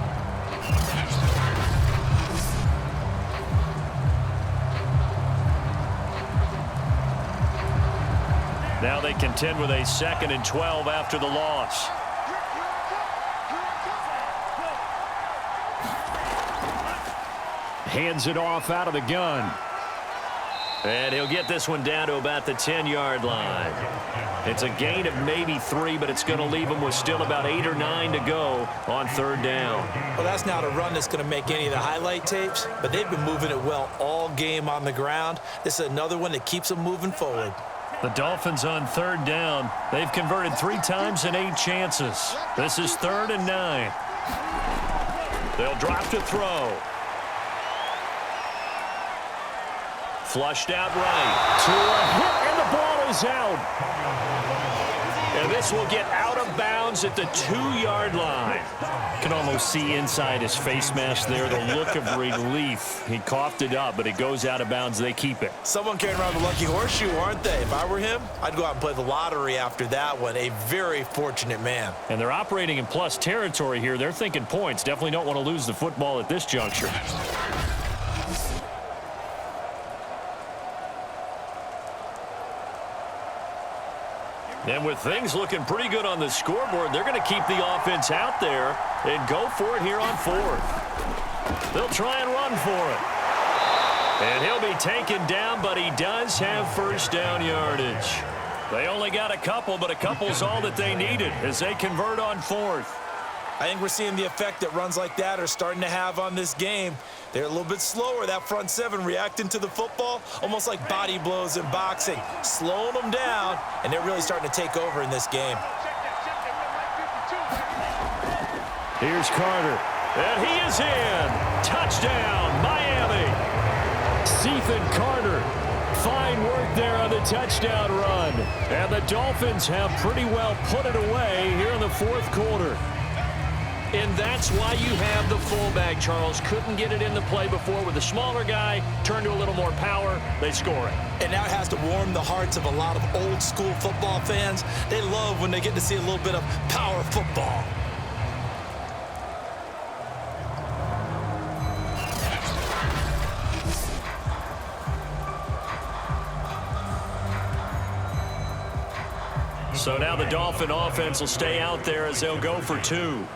Now they contend with a 2nd and 12 after the loss. Hands it off out of the gun. And he'll get this one down to about the 10-yard line. It's a gain of maybe 3, but it's going to leave him with still about 8 or 9 to go on 3rd down. Well, that's not a run that's going to make any of the highlight tapes, but they've been moving it well all game on the ground. This is another one that keeps them moving forward. The Dolphins on 3rd down. They've converted 3 times in 8 chances. This is 3rd and 9. They'll drop to throw. Flushed out right. To a hit, and the ball is out. And this will get out of bounds at the 2-yard line. Can almost see inside his face mask there the look of relief. He coughed it up, but it goes out of bounds. They keep it. Someone carrying around the lucky horseshoe, aren't they? If I were him, I'd go out and play the lottery after that one. A very fortunate man. And they're operating in plus territory here. They're thinking points. Definitely don't want to lose the football at this juncture. And with things looking pretty good on the scoreboard, they're going to keep the offense out there and go for it here on 4th. They'll try and run for it. And he'll be taken down, but he does have first down yardage. They only got a couple, but a couple's all that they needed as they convert on 4th. I think we're seeing the effect that runs like that are starting to have on this game. They're a little bit slower, that front 7 reacting to the football, almost like body blows in boxing, slowing them down, and they're really starting to take over in this game. Here's Carter, and he is in. Touchdown, Miami. Ethan Carter, fine work there on the touchdown run. And the Dolphins have pretty well put it away here in the 4th quarter. And that's why you have the fullback, Charles. Couldn't get it in the play before with a smaller guy. Turned to a little more power. They score it. And now it has to warm the hearts of a lot of old-school football fans. They love when they get to see a little bit of power football. So now the Dolphin offense will stay out there as they'll go for 2.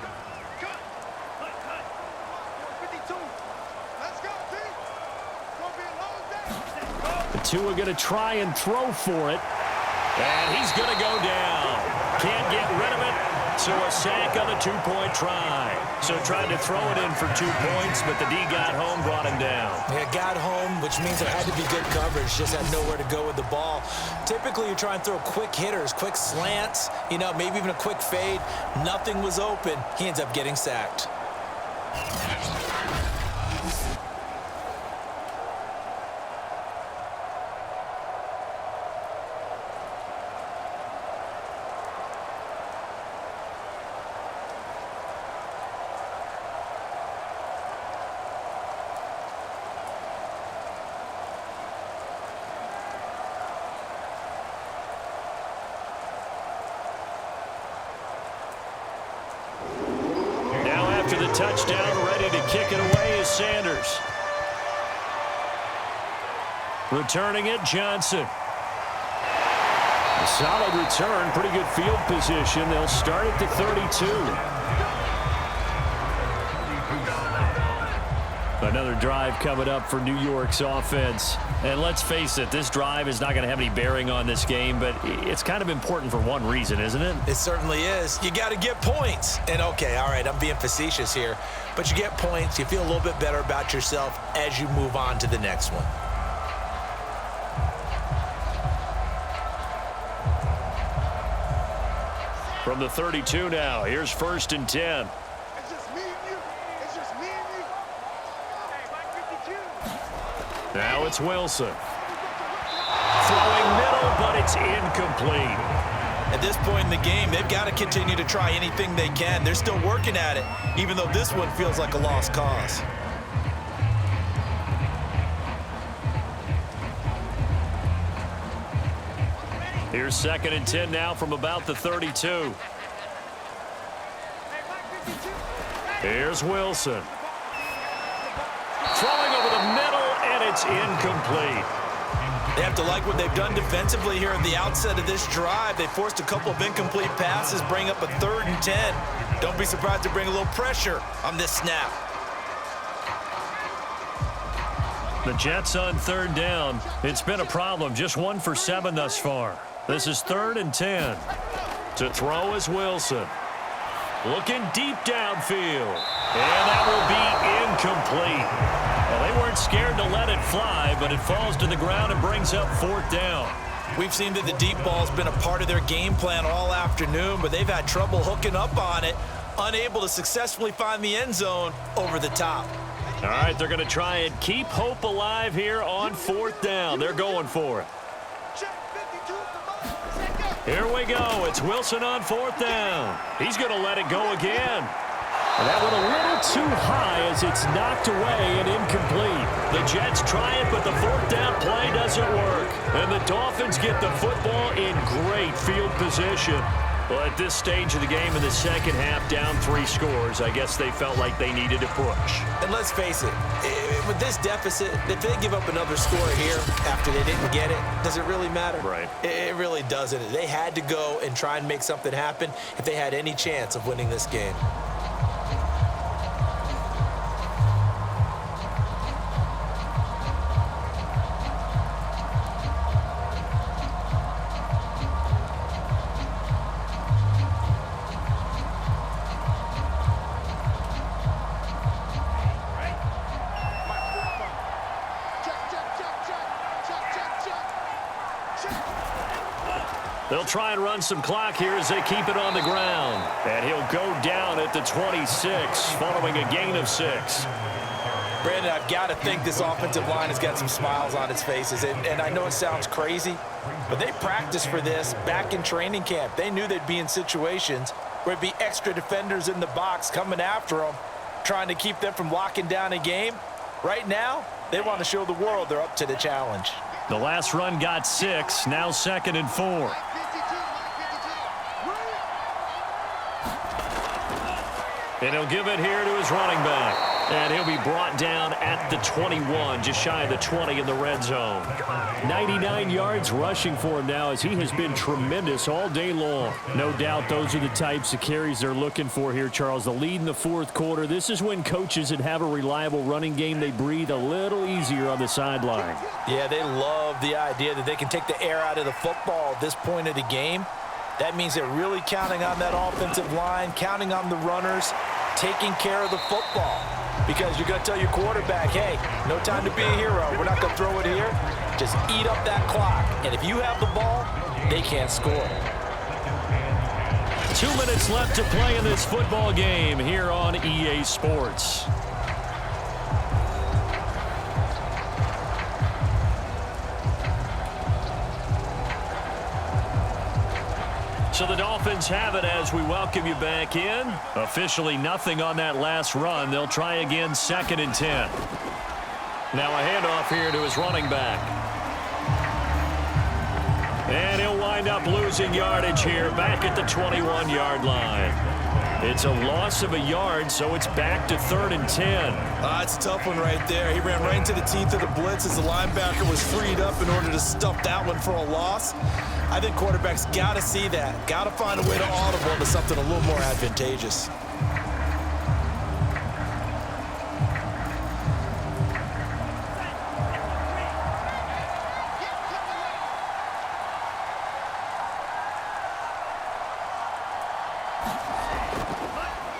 Two are going to try and throw for it. And he's going to go down. Can't get rid of it. So a sack on a 2-point try. So tried to throw it in for 2 points, but the D got home, brought him down. Yeah, got home, which means there had to be good coverage. Just had nowhere to go with the ball. Typically, you try and throw quick hitters, quick slants, maybe even a quick fade. Nothing was open. He ends up getting sacked. After the touchdown, ready to kick it away is Sanders. Returning it, Johnson. A solid return, pretty good field position. They'll start at the 32. Another drive coming up for New York's offense. And let's face it, this drive is not going to have any bearing on this game, but it's kind of important for one reason, isn't it? It certainly is. You got to get points. And, okay, all right, I'm being facetious here. But you get points, you feel a little bit better about yourself as you move on to the next one. From the 32 now, here's 1st and 10. Now it's Wilson. Throwing middle, but it's incomplete. At this point in the game, they've got to continue to try anything they can. They're still working at it, even though this one feels like a lost cause. Here's 2nd and 10 now from about the 32. Here's Wilson. Throwing over the middle, and it's incomplete. They have to like what they've done defensively here at the outset of this drive. They forced a couple of incomplete passes, bring up a 3rd and 10. Don't be surprised to bring a little pressure on this snap. The Jets on 3rd down. It's been a problem. Just 1 for 7 thus far. This is 3rd and 10. To throw is Wilson. Looking deep downfield. And that will be incomplete. Well, they weren't scared to let it fly, but it falls to the ground and brings up 4th down. We've seen that the deep ball's been a part of their game plan all afternoon, but they've had trouble hooking up on it, unable to successfully find the end zone over the top. All right, they're going to try and keep hope alive here on 4th down. They're going for it. Check 52, come on, second. Here we go. It's Wilson on 4th down. He's going to let it go again. And that went a little too high as it's knocked away and incomplete. The Jets try it, but the 4th down play doesn't work. And the Dolphins get the football in great field position. Well, at this stage of the game in the second half, down 3 scores, I guess they felt like they needed to push. And let's face it, with this deficit, if they give up another score here after they didn't get it, does it really matter? Right. It really doesn't. They had to go and try and make something happen if they had any chance of winning this game. They'll try and run some clock here as they keep it on the ground. And he'll go down at the 26 following a gain of 6. Brandon, I've got to think this offensive line has got some smiles on its faces. And I know it sounds crazy, but they practiced for this back in training camp. They knew they'd be in situations where it'd be extra defenders in the box coming after them, trying to keep them from locking down a game. Right now, they want to show the world they're up to the challenge. The last run got 6, now 2nd and 4. And he'll give it here to his running back. And he'll be brought down at the 21, just shy of the 20 in the red zone. 99 yards rushing for him now as he has been tremendous all day long. No doubt those are the types of carries they're looking for here, Charles. The lead in the 4th quarter. This is when coaches that have a reliable running game, they breathe a little easier on the sideline. Yeah, they love the idea that they can take the air out of the football at this point of the game. That means they're really counting on that offensive line, counting on the runners, taking care of the football. Because you're going to tell your quarterback, hey, no time to be a hero. We're not going to throw it here. Just eat up that clock. And if you have the ball, they can't score. 2 minutes left to play in this football game here on EA Sports. So the Dolphins have it as we welcome you back in. Officially nothing on that last run. They'll try again 2nd and 10. Now a handoff here to his running back. And he'll wind up losing yardage here back at the 21-yard line. It's a loss of a yard, so it's back to 3rd and 10. It's a tough one right there. He ran right into the teeth of the blitz as the linebacker was freed up in order to stuff that one for a loss. I think quarterbacks got to see that. Got to find a way to audible into something a little more advantageous.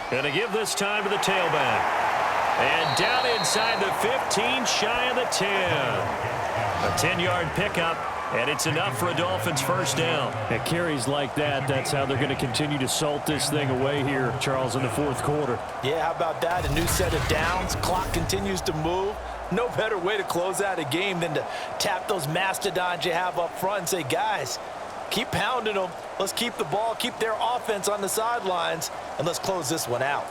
Going to give this time to the tailback. And down inside the 15, shy of the 10. A 10-yard pickup, and it's enough for a Dolphins first down. At carries like that, that's how they're going to continue to salt this thing away here, Charles, in the 4th quarter. Yeah, how about that? A new set of downs. Clock continues to move. No better way to close out a game than to tap those mastodons you have up front and say, guys, keep pounding them. Let's keep the ball, keep their offense on the sidelines, and let's close this one out.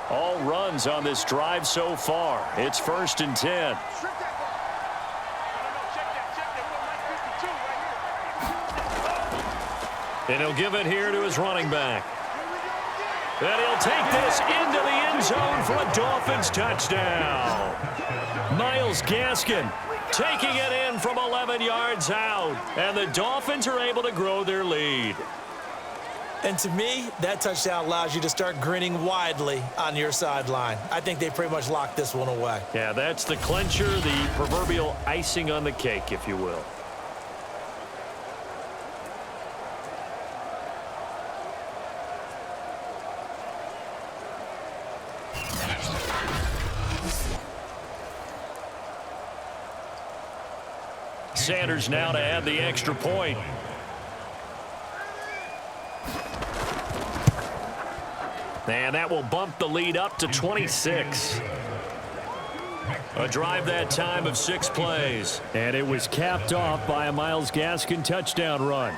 All runs on this drive so far. It's 1st and 10. And he'll give it here to his running back. And he'll take this into the end zone for a Dolphins touchdown. Myles Gaskin taking it in from 11 yards out. And the Dolphins are able to grow their lead. And to me, that touchdown allows you to start grinning widely on your sideline. I think they pretty much locked this one away. Yeah, that's the clincher, the proverbial icing on the cake, if you will. Sanders now to add the extra point. And that will bump the lead up to 26. A drive that time of 6 plays. And it was capped off by a Myles Gaskin touchdown run.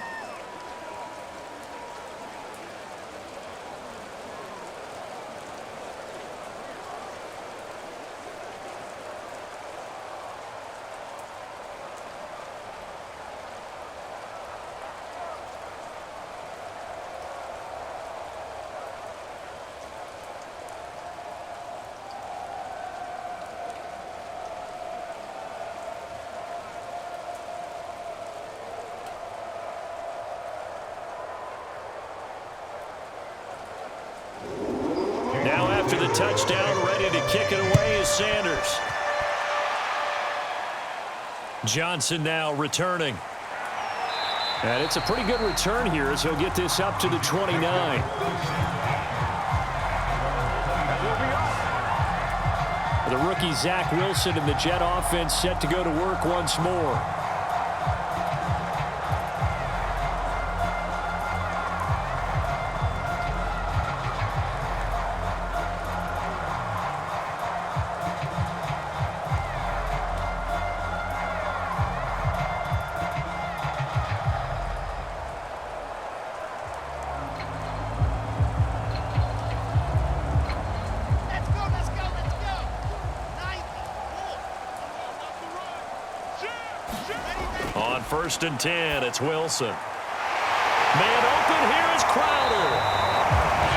Now after the touchdown, ready to kick it away is Sanders. Johnson now returning. And it's a pretty good return here as he'll get this up to the 29. The rookie Zach Wilson and the Jet offense set to go to work once more. On 1st and 10, it's Wilson. Man open, here is Crowder.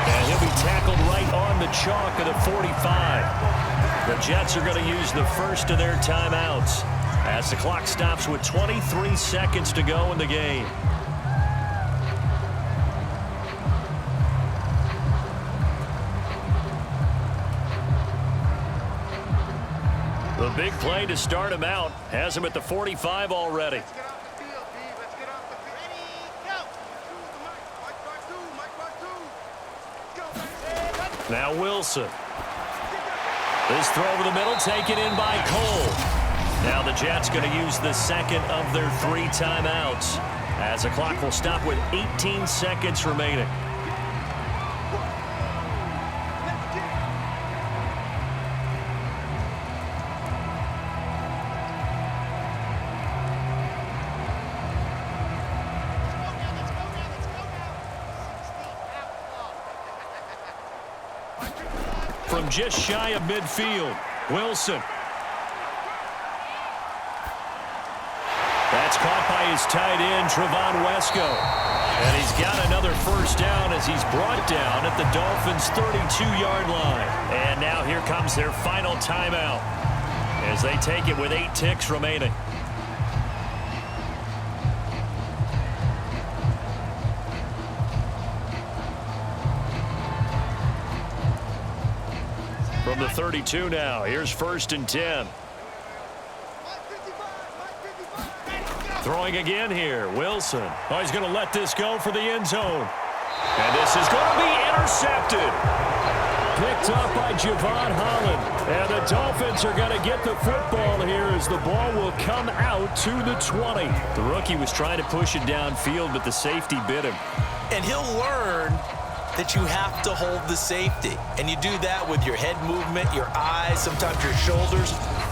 And he'll be tackled right on the chalk of the 45. The Jets are going to use the first of their timeouts as the clock stops with 23 seconds to go in the game. The big play to start him out has him at the 45 already. Let's get off the field, D. Let's get off the field. Ready, go. Now Wilson. This throw over the middle taken in by Cole. Now the Jets going to use the second of their 3 timeouts as the clock will stop with 18 seconds remaining. From just shy of midfield, Wilson. That's caught by his tight end, Trevon Wesco. And he's got another first down as he's brought down at the Dolphins' 32-yard line. And now here comes their final timeout as they take it with 8 ticks remaining. From the 32 now, here's 1st and 10. Throwing again here, Wilson. Oh, he's going to let this go for the end zone. And this is going to be intercepted. Picked up by Javon Holland. And the Dolphins are going to get the football here as the ball will come out to the 20. The rookie was trying to push it downfield, but the safety bit him. And he'll learn that you have to hold the safety. And you do that with your head movement, your eyes, sometimes your shoulders.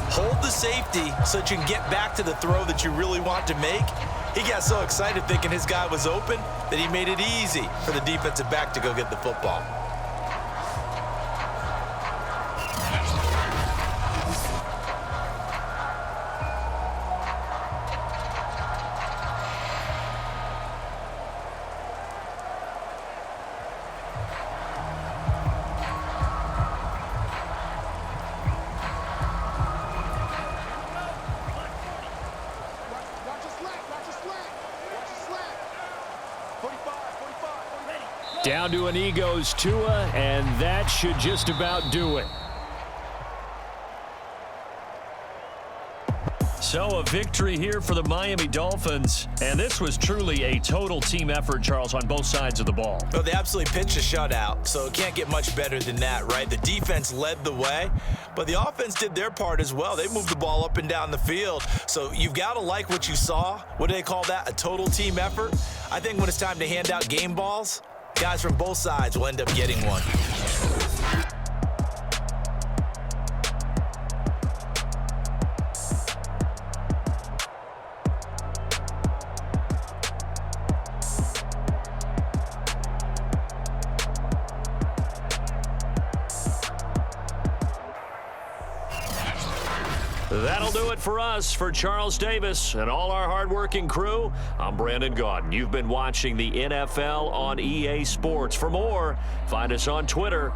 Hold the safety so that you can get back to the throw that you really want to make. He got so excited thinking his guy was open that he made it easy for the defensive back to go get the football. Down to an E goes Tua, and that should just about do it. So a victory here for the Miami Dolphins, and this was truly a total team effort, Charles, on both sides of the ball. Well, they absolutely pitched a shutout, so it can't get much better than that, right? The defense led the way, but the offense did their part as well. They moved the ball up and down the field, so you've got to like what you saw. What do they call that? A total team effort? I think when it's time to hand out game balls, guys from both sides will end up getting one. That'll do it for us. For Charles Davis and all our hardworking crew, I'm Brandon Gaudin. You've been watching the NFL on EA Sports. For more, find us on Twitter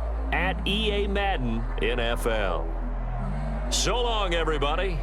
@EA Madden NFL. So long, everybody.